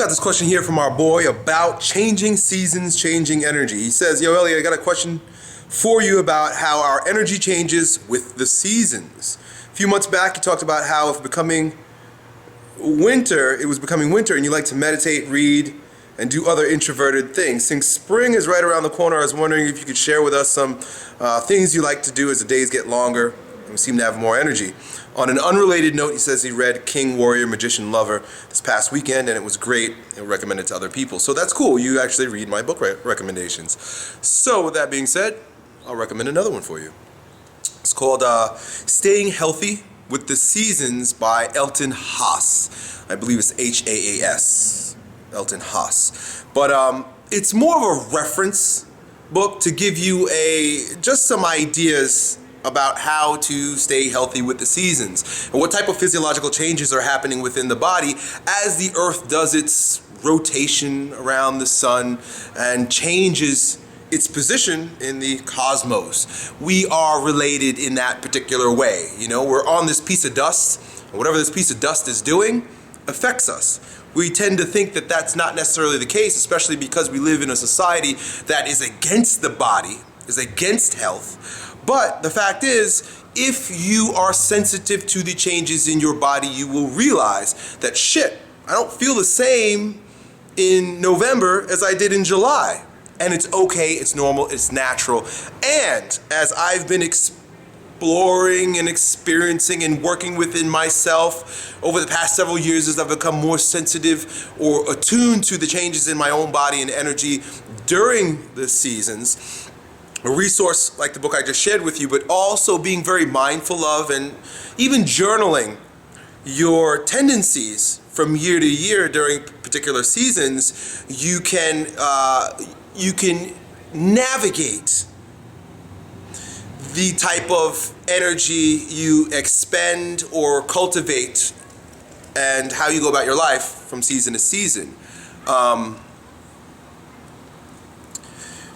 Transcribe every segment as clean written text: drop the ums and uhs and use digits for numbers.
Got this question here from our boy about changing seasons, changing energy. He says, yo, Elliot, I got a question for you about how our energy changes with the seasons. A few months back, you talked about how if becoming winter, it was becoming winter and you like to meditate, read, and do other introverted things. Since spring is right around the corner, I was wondering if you could share with us some things you like to do as the days get longer and we seem to have more energy. On an unrelated note, he says he read King, Warrior, Magician, Lover this past weekend and it was great and recommended to other people. So that's cool. You actually read my book recommendations. So with that being said, I'll recommend another one for you. It's called Staying Healthy with the Seasons by Elton Haas. I believe it's Haas. Elton Haas. But it's more of a reference book to give you just some ideas about how to stay healthy with the seasons and what type of physiological changes are happening within the body as the earth does its rotation around the sun and changes its position in the cosmos. We are related in that particular way. You know, we're on this piece of dust, and whatever this piece of dust is doing affects us. We tend to think that that's not necessarily the case, especially because we live in a society that is against the body, is against health. But the fact is, if you are sensitive to the changes in your body, you will realize that shit, I don't feel the same in November as I did in July. And it's okay, it's normal, it's natural. And as I've been exploring and experiencing and working within myself over the past several years as I've become more sensitive or attuned to the changes in my own body and energy during the seasons, a resource like the book I just shared with you, but also being very mindful of and even journaling your tendencies from year to year during particular seasons, you can navigate the type of energy you expend or cultivate and how you go about your life from season to season.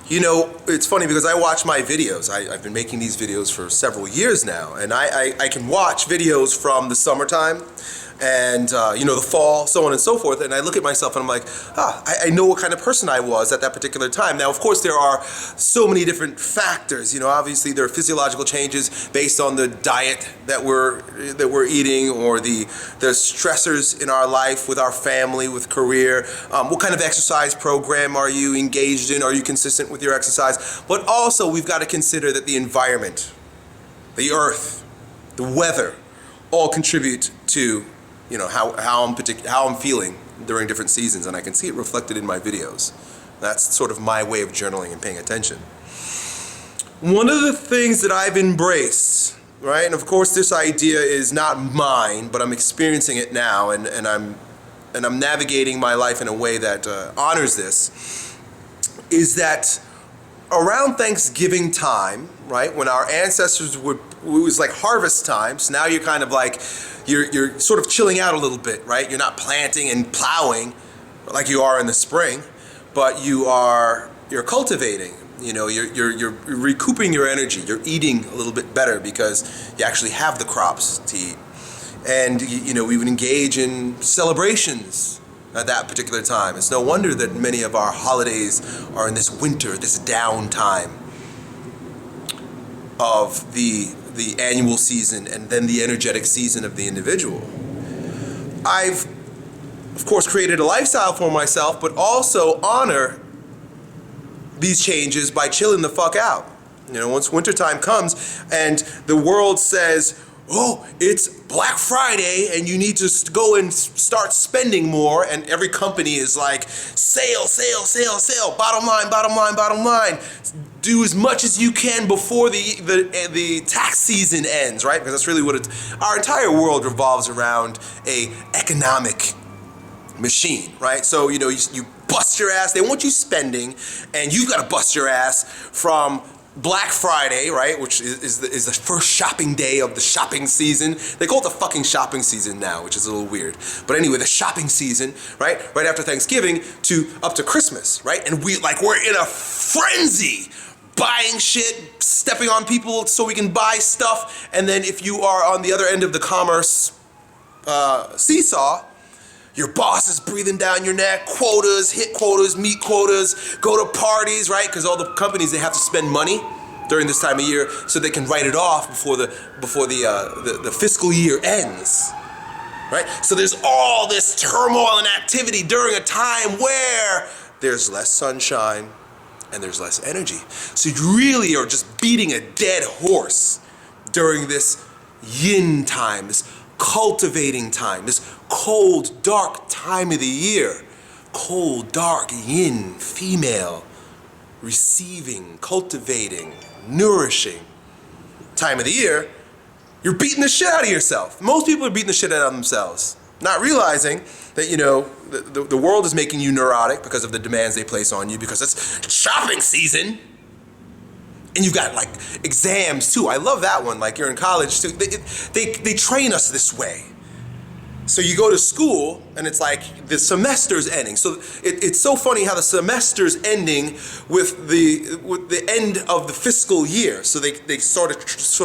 You know, it's funny because I watch my videos. I've been making these videos for several years now, and I can watch videos from the summertime and the fall, so on and so forth, and I look at myself and I'm like, I know what kind of person I was at that particular time. Now, of course, there are so many different factors. You know, obviously there are physiological changes based on the diet that we're eating or the stressors in our life with our family, with career. What kind of exercise program are you engaged in? Are you consistent with your exercise? But also, we've got to consider that the environment, the earth, the weather, all contribute to how I'm feeling during different seasons, and I can see it reflected in my videos. That's sort of my way of journaling and paying attention. One of the things that I've embraced, right, and of course this idea is not mine, but I'm experiencing it now, and I'm navigating my life in a way that honors this, is that around Thanksgiving time, right, when our ancestors it was like harvest time, so now you're kind of like, you're sort of chilling out a little bit, right? You're not planting and plowing like you are in the spring, but you're cultivating. You know, you're recouping your energy. You're eating a little bit better because you actually have the crops to eat. And we would engage in celebrations at that particular time. It's no wonder that many of our holidays are in this winter, this downtime of the annual season and then the energetic season of the individual. I've, of course, created a lifestyle for myself, but also honor these changes by chilling the fuck out. You know, once wintertime comes and the world says, oh, it's Black Friday and you need to go and start spending more, and every company is like, sale, sale, sale, sale, bottom line, bottom line, bottom line. Do as much as you can before the tax season ends, right? Because that's really what our entire world revolves around, a economic machine, right? So, you bust your ass, they want you spending, and you've got to bust your ass from Black Friday, right, which is the first shopping day of the shopping season. They call it the fucking shopping season now, which is a little weird. But anyway, the shopping season, right after Thanksgiving to up to Christmas, right? And we're in a frenzy, buying shit, stepping on people so we can buy stuff. And then if you are on the other end of the commerce seesaw, Your boss is breathing down your neck, quotas, hit quotas, meet quotas, go to parties, right? Because all the companies, they have to spend money during this time of year so they can write it off before the fiscal year ends, right? So there's all this turmoil and activity during a time where there's less sunshine and there's less energy. So you really are just beating a dead horse during this yin time, this cultivating time, this cold, dark time of the year. Cold, dark, yin, female, receiving, cultivating, nourishing time of the year. You're beating the shit out of yourself. Most people are beating the shit out of themselves, not realizing that, you know, the world is making you neurotic because of the demands they place on you, because it's shopping season. And you've got like exams too. I love that one. Like you're in college too. They train us this way. So you go to school and it's like the semester's ending. So it's so funny how the semester's ending with the end of the fiscal year. So they sort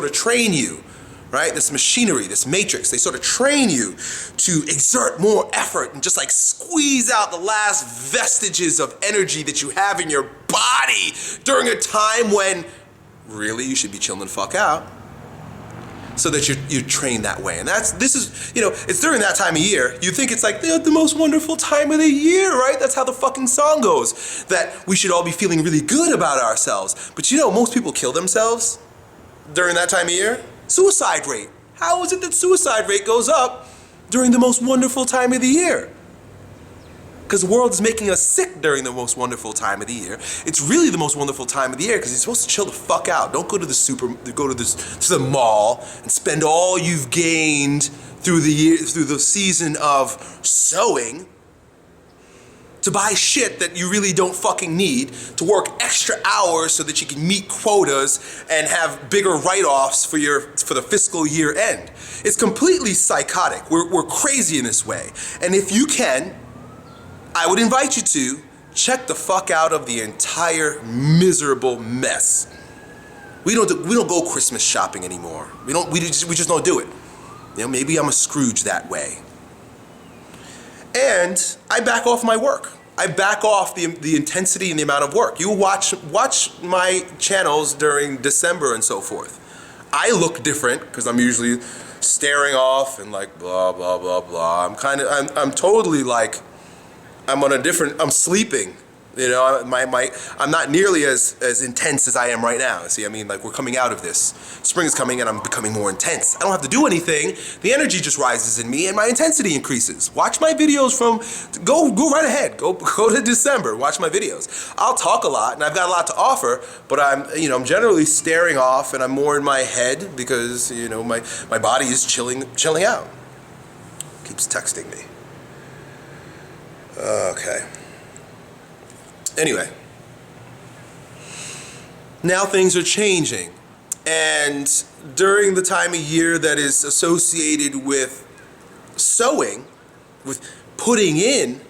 of train you, right? This machinery, this matrix, they sort of train you to exert more effort and just like squeeze out the last vestiges of energy that you have in your body during a time when really you should be chilling the fuck out, so that you're trained that way. And this is, you know, it's during that time of year. You think it's like the most wonderful time of the year, right? That's how the fucking song goes, that we should all be feeling really good about ourselves. But you know, most people kill themselves during that time of year. Suicide rate. How is it that suicide rate goes up during the most wonderful time of the year? Because the world is making us sick during the most wonderful time of the year. It's really the most wonderful time of the year because you're supposed to chill the fuck out. Don't go to the mall and spend all you've gained through the season of sowing to buy shit that you really don't fucking need, to work extra hours so that you can meet quotas and have bigger write-offs for the fiscal year end. It's completely psychotic. We're crazy in this way. And if you can, I would invite you to check the fuck out of the entire miserable mess. We don't go Christmas shopping anymore. We just don't do it. You know, maybe I'm a Scrooge that way. And I back off my work. I back off the intensity and the amount of work. You watch my channels during December and so forth. I look different because I'm usually staring off and like blah blah blah blah. I'm totally like, I'm sleeping, you know, I'm not nearly as intense as I am right now. See, I mean, like we're coming out of this. Spring is coming and I'm becoming more intense. I don't have to do anything. The energy just rises in me and my intensity increases. Watch my videos go right ahead. Go to December, watch my videos. I'll talk a lot and I've got a lot to offer, but I'm generally staring off and I'm more in my head because, you know, my body is chilling out. Keeps texting me. Okay. Anyway, now things are changing, and during the time of year that is associated with sowing, with putting in,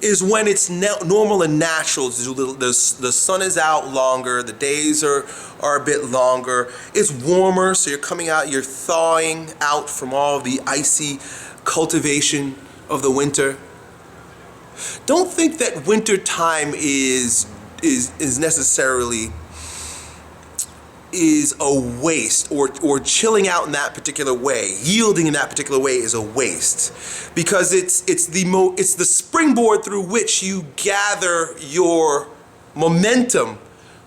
is when it's normal and natural to do little. The sun is out longer, the days are a bit longer, it's warmer, so you're coming out, you're thawing out from all of the icy cultivation of the winter. Don't think that winter time is necessarily a waste, or chilling out in that particular way, yielding in that particular way is a waste, because it's the springboard through which you gather your momentum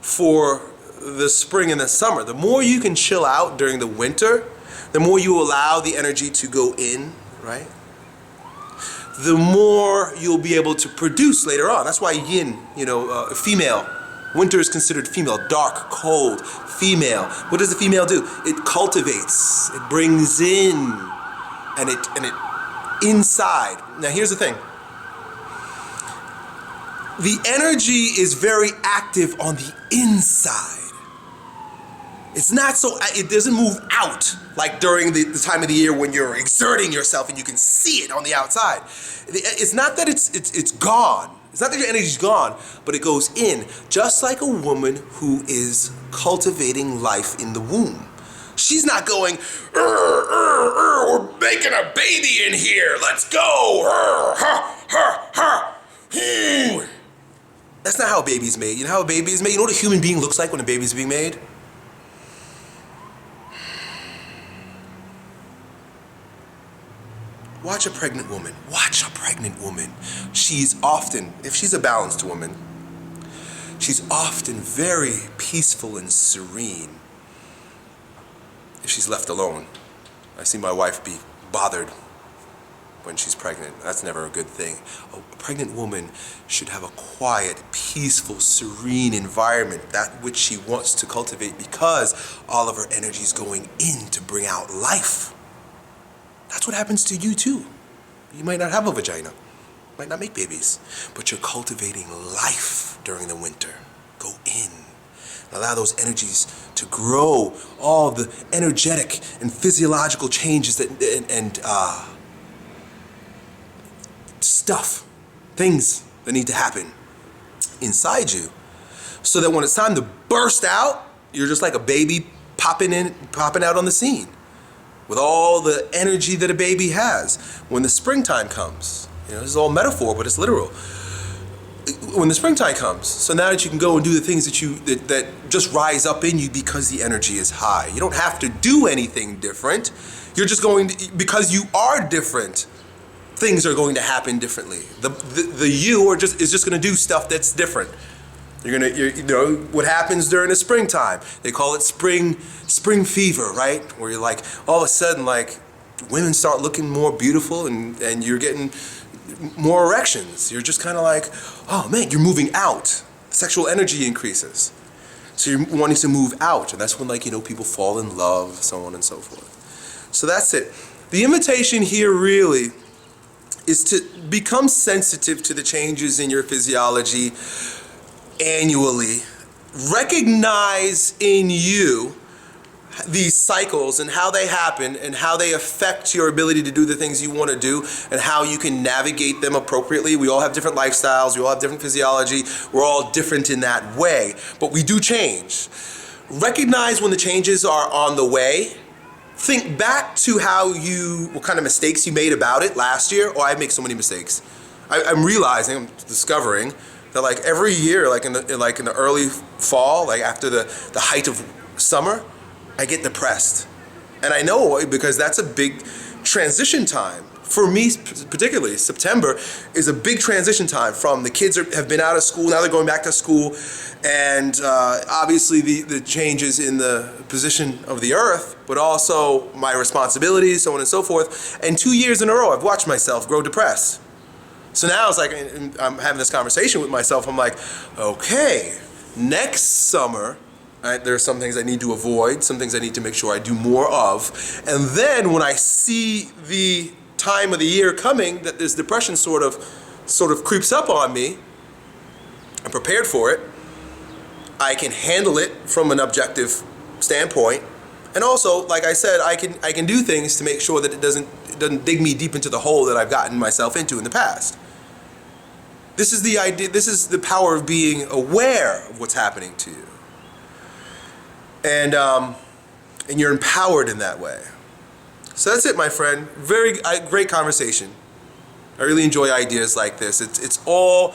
for the spring and the summer. The more you can chill out during the winter, the more you allow the energy to go in, right? The more you'll be able to produce later on. That's why yin, female. Winter is considered female, dark, cold, female. What does the female do? It cultivates, it brings in, and it inside. Now here's the thing. The energy is very active on the inside. It's not so, it doesn't move out like during the time of the year when you're exerting yourself and you can see it on the outside. It's not that it's gone. It's not that your energy's gone, but it goes in, just like a woman who is cultivating life in the womb. She's not going, we're making a baby in here. Let's go. That's not how a baby's made. You know how a baby is made? You know what a human being looks like when a baby's being made? Watch a pregnant woman. Watch a pregnant woman. She's often, if she's a balanced woman, she's often very peaceful and serene if she's left alone. I see my wife be bothered when she's pregnant. That's never a good thing. A pregnant woman should have a quiet, peaceful, serene environment, that which she wants to cultivate, because all of her energy is going in to bring out life. That's what happens to you too. You might not have a vagina, might not make babies, but you're cultivating life during the winter. Go in. Allow those energies to grow, all the energetic and physiological changes that and things that need to happen inside you, so that when it's time to burst out, you're just like a baby popping out on the scene with all the energy that a baby has when the springtime comes. You know, this is all metaphor, but it's literal. When the springtime comes, so now that you can go and do the things that just rise up in you because the energy is high. You don't have to do anything different. You're just going to, because you are different, things are going to happen differently. The you is just going to do stuff that's different. You know what happens during the springtime? They call it spring fever, right? Where you're like, all of a sudden, like, women start looking more beautiful, and you're getting more erections. You're just kind of like, oh man, you're moving out. Sexual energy increases. So you're wanting to move out, and that's when, like, you know, people fall in love, so on and so forth. So that's it. The invitation here really is to become sensitive to the changes in your physiology annually. Recognize in you these cycles and how they happen and how they affect your ability to do the things you want to do and how you can navigate them appropriately. We all have different lifestyles, we all have different physiology, we're all different in that way, but we do change. Recognize when the changes are on the way. Think back to what kind of mistakes you made about it last year. Oh, I make so many mistakes. I'm discovering that, like, every year, like in the early fall, like after the height of summer, I get depressed. And I know, because that's a big transition time. For me particularly, September is a big transition time from the kids have been out of school, now they're going back to school, and obviously the changes in the position of the earth, but also my responsibilities, so on and so forth. And 2 years in a row, I've watched myself grow depressed. So now it's like, I'm having this conversation with myself, I'm like, okay, next summer, there are some things I need to avoid, some things I need to make sure I do more of. And then when I see the time of the year coming that this depression sort of creeps up on me, I'm prepared for it. I can handle it from an objective standpoint. And also, like I said, I can do things to make sure that it doesn't dig me deep into the hole that I've gotten myself into in the past. This is the idea, this is the power of being aware of what's happening to you. And you're empowered in that way. So that's it, my friend. Very great conversation. I really enjoy ideas like this. It's all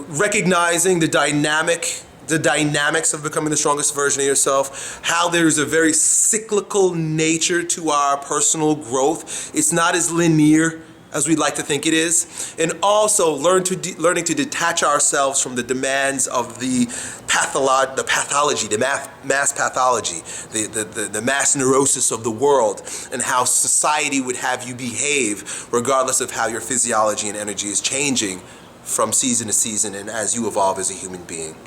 recognizing the dynamics of becoming the strongest version of yourself, how there's a very cyclical nature to our personal growth. It's not as linear as we'd like to think it is, and also learning to detach ourselves from the demands of the pathology, the mass pathology, the mass neurosis of the world, and how society would have you behave regardless of how your physiology and energy is changing from season to season and as you evolve as a human being.